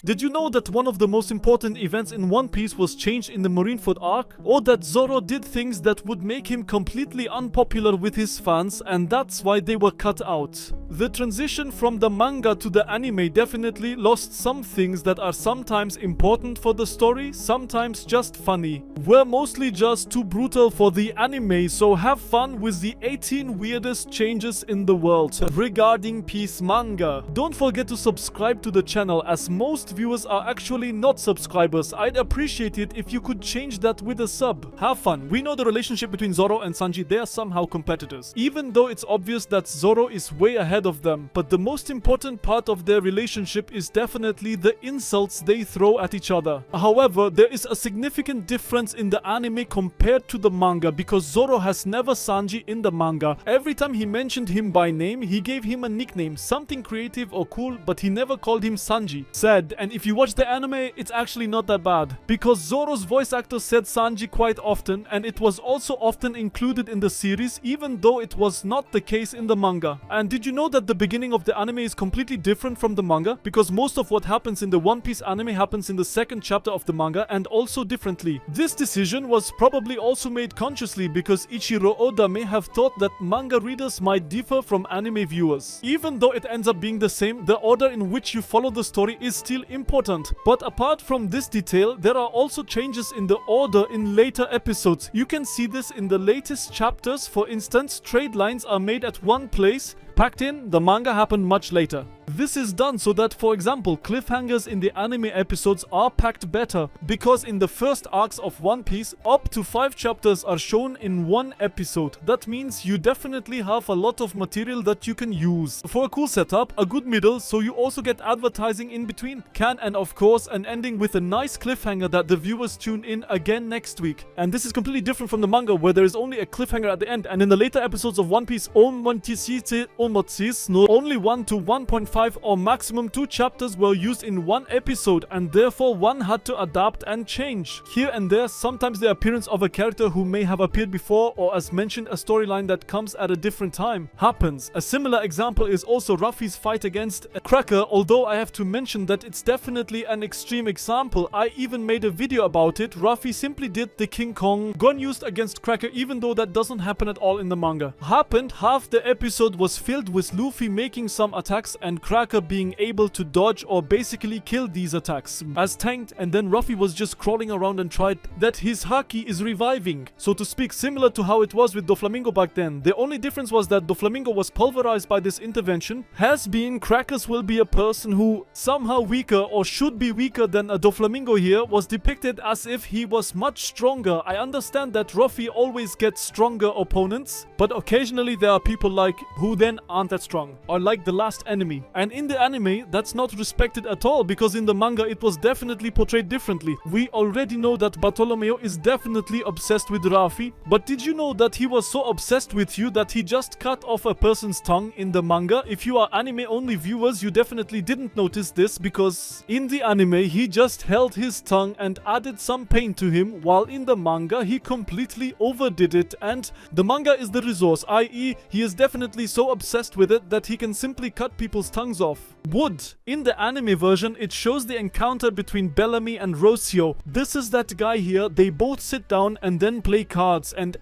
Did you know that one of the most important events in One Piece was changed in the Marineford arc? Or that Zoro did things that would make him completely unpopular with his fans and that's why they were cut out? The transition from the manga to the anime definitely lost some things that are sometimes important for the story, sometimes just funny. Were mostly just too brutal for the anime, so have fun with the 18 weirdest changes in the world regarding Peace manga. Don't forget to subscribe to the channel as most viewers are actually not subscribers. I'd appreciate it if you could change that with a sub. Have fun. We know the relationship between Zoro and Sanji, they are somehow competitors. Even though it's obvious that Zoro is way ahead of them, but the most important part of their relationship is definitely the insults they throw at each other. However, there is a significant difference in the anime compared to the manga because Zoro has never Sanji in the manga. Every time he mentioned him by name, he gave him a nickname, something creative or cool, but he never called him Sanji. Sad. And if you watch the anime, it's actually not that bad. Because Zoro's voice actor said Sanji quite often, and it was also often included in the series, even though it was not the case in the manga. And did you know that the beginning of the anime is completely different from the manga? Because most of what happens in the One Piece anime happens in the second chapter of the manga, and also differently. This decision was probably also made consciously because Ichiro Oda may have thought that manga readers might differ from anime viewers. Even though it ends up being the same, the order in which you follow the story is still important. But apart from this detail, there are also changes in the order in later episodes. You can see this in the latest chapters. For instance, trade lines are made at one place, packed in. The manga happened much later. This is done so that, for example, cliffhangers in the anime episodes are packed better, because in the first arcs of One Piece, up to 5 chapters are shown in one episode. That means you definitely have a lot of material that you can use. For a cool setup, a good middle, so you also get advertising in between, and of course an ending with a nice cliffhanger that the viewers tune in again next week. And this is completely different from the manga, where there is only a cliffhanger at the end, and in the later episodes of One Piece, only 1 to 1.5 or maximum 2 chapters were used in one episode, and therefore one had to adapt and change. Here and there, sometimes the appearance of a character who may have appeared before, or as mentioned, a storyline that comes at a different time, happens. A similar example is also Ruffy's fight against Cracker, although I have to mention that it's definitely an extreme example. I even made a video about it. Ruffy simply did the King Kong gun used against Cracker, even though that doesn't happen at all in the manga. Happened, half the episode was filled with Luffy making some attacks and Cracker being able to dodge or basically kill these attacks as tanked, and then Ruffy was just crawling around and tried that his haki is reviving, so to speak, similar to how it was with Doflamingo back then. The only difference was that Doflamingo was pulverized by this intervention. Has been, Crackers will be a person who somehow weaker or should be weaker than a Doflamingo here, was depicted as if he was much stronger. I understand that Ruffy always gets stronger opponents, but occasionally there are people like who then aren't that strong, or like the last enemy. And in the anime, that's not respected at all, because in the manga it was definitely portrayed differently. We already know that Bartolomeo is definitely obsessed with Raffi, but did you know that he was so obsessed with you that he just cut off a person's tongue in the manga? If you are anime only viewers, you definitely didn't notice this, because in the anime he just held his tongue and added some pain to him, while in the manga he completely overdid it, and the manga is the resource, i.e. he is definitely so obsessed with it that he can simply cut people's tongues off. Wood. In the anime version, it shows the encounter between Bellamy and Rocio. This is that guy here. They both sit down and then play cards, and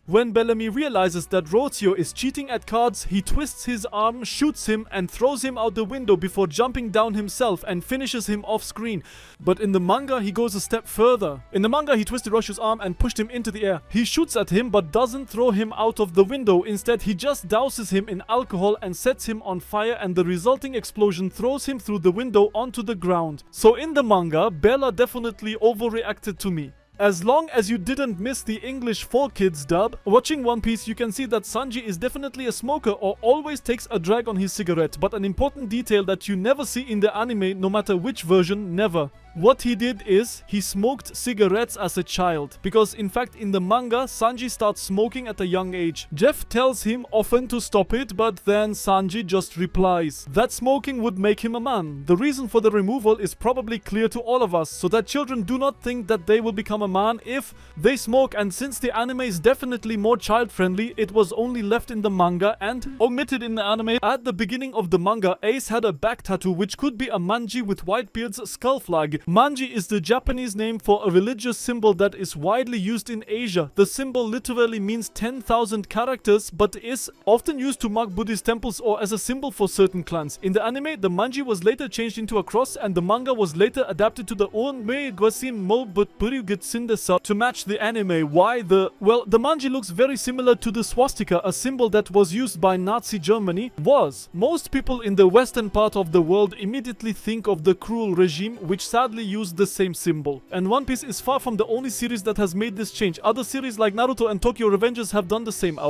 when Bellamy realizes that Rocio is cheating at cards, he twists his arm, shoots him, and throws him out the window before jumping down himself and finishes him off screen. But in the manga, he goes a step further. In the manga, he twisted Rocio's arm and pushed him into the air. He shoots at him but doesn't throw him out of the window. Instead, he just douses him in alcohol and sets him on fire, and the resulting explosion throws him through the window onto the ground. So in the manga, Bella definitely overreacted to me. As long as you didn't miss the English 4Kids dub, watching One Piece you can see that Sanji is definitely a smoker or always takes a drag on his cigarette, but an important detail that you never see in the anime, no matter which version, never. What he did is he smoked cigarettes as a child, because in fact in the manga Sanji starts smoking at a young age. Jeff tells him often to stop it, but then Sanji just replies that smoking would make him a man. The reason for the removal is probably clear to all of us, so that children do not think that they will become a man if they smoke, and since the anime is definitely more child friendly, it was only left in the manga and omitted in the anime. At the beginning of the manga, Ace had a back tattoo which could be a manji with Whitebeard's skull flag. Manji is the Japanese name for a religious symbol that is widely used in Asia. The symbol literally means 10,000 characters, but is often used to mark Buddhist temples or as a symbol for certain clans. In the anime, the manji was later changed into a cross, and the manga was later adapted to the Onmei Gwasin Mo but Burugetsindesa to match the anime. Why? The manji looks very similar to the swastika, a symbol that was used by Nazi Germany. Most people in the western part of the world immediately think of the cruel regime, which sadly used the same symbol. And One Piece is far from the only series that has made this change. Other series like Naruto and Tokyo Revengers have done the same. The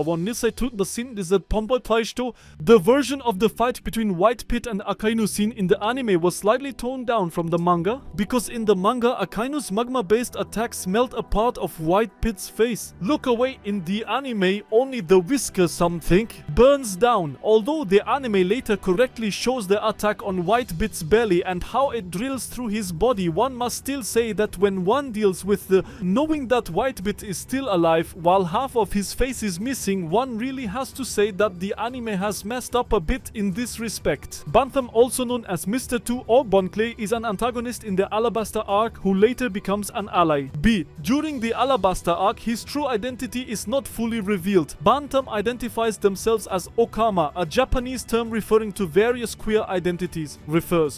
version of the fight between White Pit and Akainu scene in the anime was slightly toned down from the manga, because in the manga Akainu's magma-based attacks melt a part of White Pit's face. Look away, in the anime only the whisker something burns down, although the anime later correctly shows the attack on White Pit's belly and how it drills through his body. One must still say that when one deals with the knowing that White Pit is still alive while half of his face is missing, one really has to say that the anime has messed up a bit in this respect. Bantam, also known as Mr. 2 or Bon Clay, is an antagonist in the Alabasta arc who later becomes an ally. B. During the Alabasta arc, his true identity is not fully revealed. Bantam identifies themselves as Okama, a Japanese term referring to various queer identities.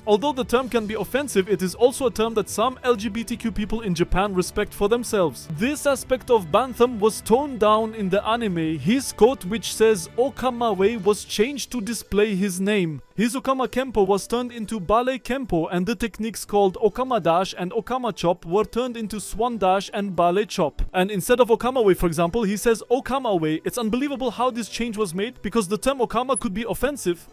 Although the term can be offensive, it is also a term that some LGBTQ people in Japan respect for themselves. This aspect of Bantam was toned down in the anime. His coat, which says Okama Way, was changed to display his name. His Okama Kempo was turned into Ballet Kempo, and the techniques called Okama Dash and Okama Chop were turned into Swan Dash and Ballet Chop. And instead of Okama Way, for example, he says Okama Way. It's unbelievable how this change was made, because the term Okama could be offensive.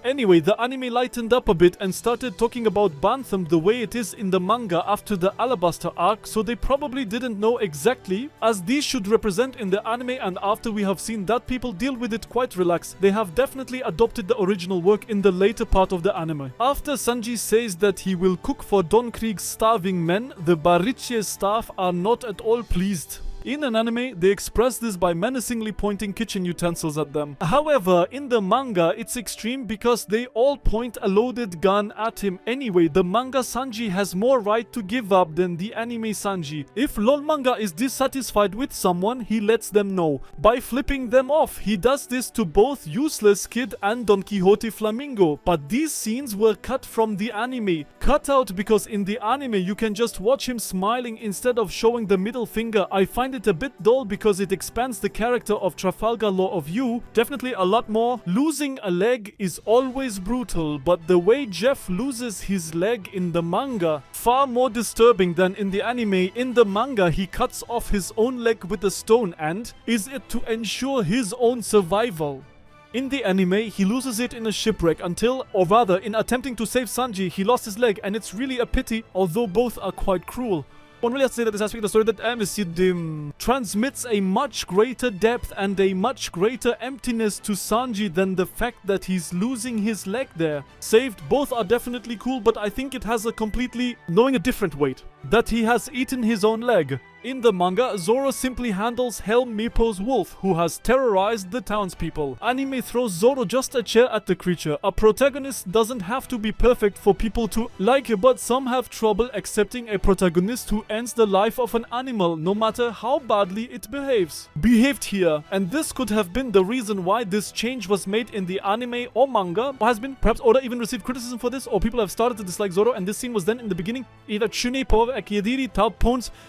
Anyway, the anime lightened up a bit and started talking about Bantam the way it is in the manga after the Alabasta arc, so they probably didn't know exactly, as these should represent in the anime, and after we have seen that people deal with it quite relaxed, they have definitely adopted the original work in the later part of the anime. After Sanji says that he will cook for Don Krieg's starving men, the Bariche staff are not at all pleased. In an anime, they express this by menacingly pointing kitchen utensils at them. However, in the manga, it's extreme because they all point a loaded gun at him. Anyway, the manga Sanji has more right to give up than the anime Sanji. If LOL manga is dissatisfied with someone, he lets them know by flipping them off. He does this to both Useless Kid and Don Quixote Flamingo, but these scenes were cut from the anime. Cut out because in the anime you can just watch him smiling instead of showing the middle finger. I find it a bit dull because it expands the character of Trafalgar Law of You definitely a lot more. Losing a leg is always brutal, but the way Jeff loses his leg in the manga, far more disturbing than in the anime. In the manga, he cuts off his own leg with a stone, and is it to ensure his own survival? In the anime, he loses it in a shipwreck until, or rather, in attempting to save Sanji, he lost his leg, and it's really a pity, although both are quite cruel. One really has to say that this aspect of the story that transmits a much greater depth and a much greater emptiness to Sanji than the fact that he's losing his leg there. Saved, both are definitely cool, but I think it has a completely, knowing a different weight. That he has eaten his own leg. In the manga, Zoro simply handles Helm Meepo's wolf, who has terrorized the townspeople. Anime throws Zoro just a chair at the creature. A protagonist doesn't have to be perfect for people to like, but some have trouble accepting a protagonist who ends the life of an animal, no matter how badly it behaved here. And this could have been the reason why this change was made in the anime or manga, or has been perhaps Oda even received criticism for this, or people have started to dislike Zoro, and this scene was then in the beginning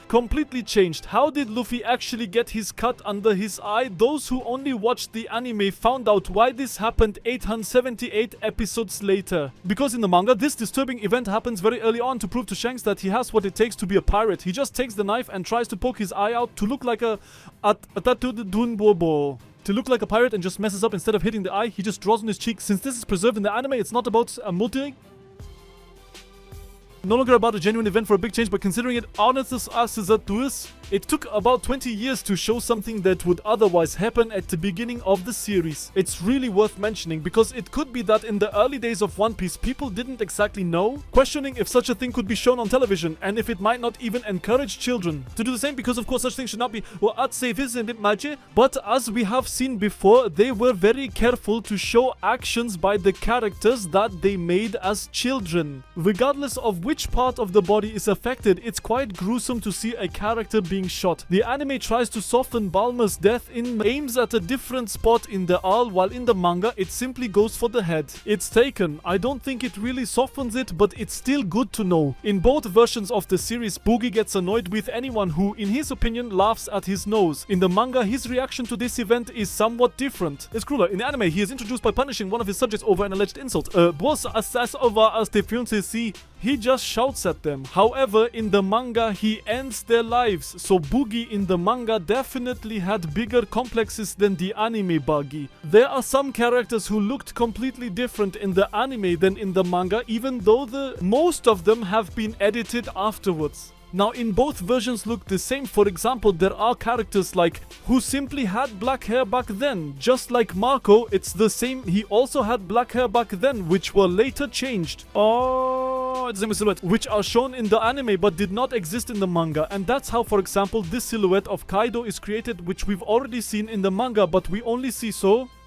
completely changed. How did Luffy actually get his cut under his eye? Those who only watched the anime found out why this happened 878 episodes later. Because in the manga, this disturbing event happens very early on to prove to Shanks that he has what it takes to be a pirate. He just takes the knife and tries to poke his eye out to look like a to look like a pirate, and just messes up. Instead of hitting the eye, he just draws on his cheek. Since this is preserved in the anime, it's not about a multi No longer about a genuine event for a big change, but considering it honestly it took about 20 years to show something that would otherwise happen at the beginning of the series. It's really worth mentioning because it could be that in the early days of One Piece, people didn't exactly know, questioning if such a thing could be shown on television and if it might not even encourage children to do the same, because of course such things should not be, well, I'd say this in magic, but as we have seen before, they were very careful to show actions by the characters that they made as children. Regardless of which part of the body is affected, it's quite gruesome to see a character being shot. The anime tries to soften Balmer's death in aims at a different spot in the arm, while in the manga it simply goes for the head. It's taken. I don't think it really softens it, but it's still good to know. In both versions of the series, Boogie gets annoyed with anyone who, in his opinion, laughs at his nose. In the manga, his reaction to this event is somewhat different. It's crueler. In the anime, he is introduced by punishing one of his subjects over an alleged insult. Boss assess over as the fiancé see. He just shouts at them. However, in the manga, he ends their lives. So Boogie in the manga definitely had bigger complexes than the anime Buggy. There are some characters who looked completely different in the anime than in the manga, even though most of them have been edited afterwards. Now, in both versions look the same. For example, there are characters like who simply had black hair back then. Just like Marco, it's the same. He also had black hair back then, which were later changed. Oh, it's the same silhouette, which are shown in the anime but did not exist in the manga. And that's how, for example, this silhouette of Kaido is created, which we've already seen in the manga, but we only see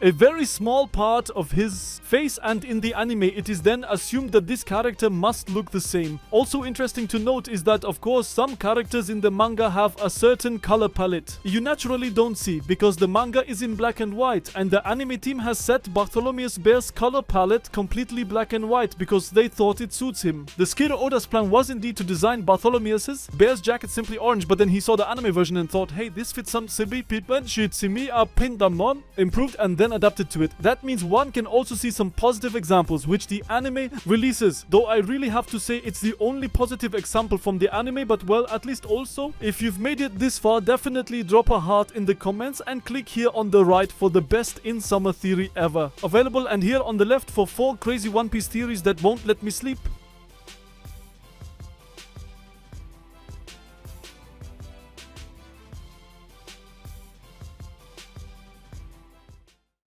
a very small part of his face, and in the anime it is then assumed that this character must look the same. Also interesting to note is that, of course, some characters in the manga have a certain color palette you naturally don't see because the manga is in black and white, and the anime team has set Bartholomeus Bear's color palette completely black and white because they thought it suits him. The Skiro Oda's plan was indeed to design Bartholomeus's Bear's jacket simply orange, but then he saw the anime version and thought, hey, this fits some Sibi Pitman, Shitsimi, Pindamon, improved and then adapted to it. That means one can also see some positive examples which the anime releases, though I really have to say it's the only positive example from the anime, but well, at least also, if you've made it this far, definitely drop a heart in the comments and click here on the right for the best in summer theory ever available, and here on the left for 4 crazy One Piece theories that won't let me sleep.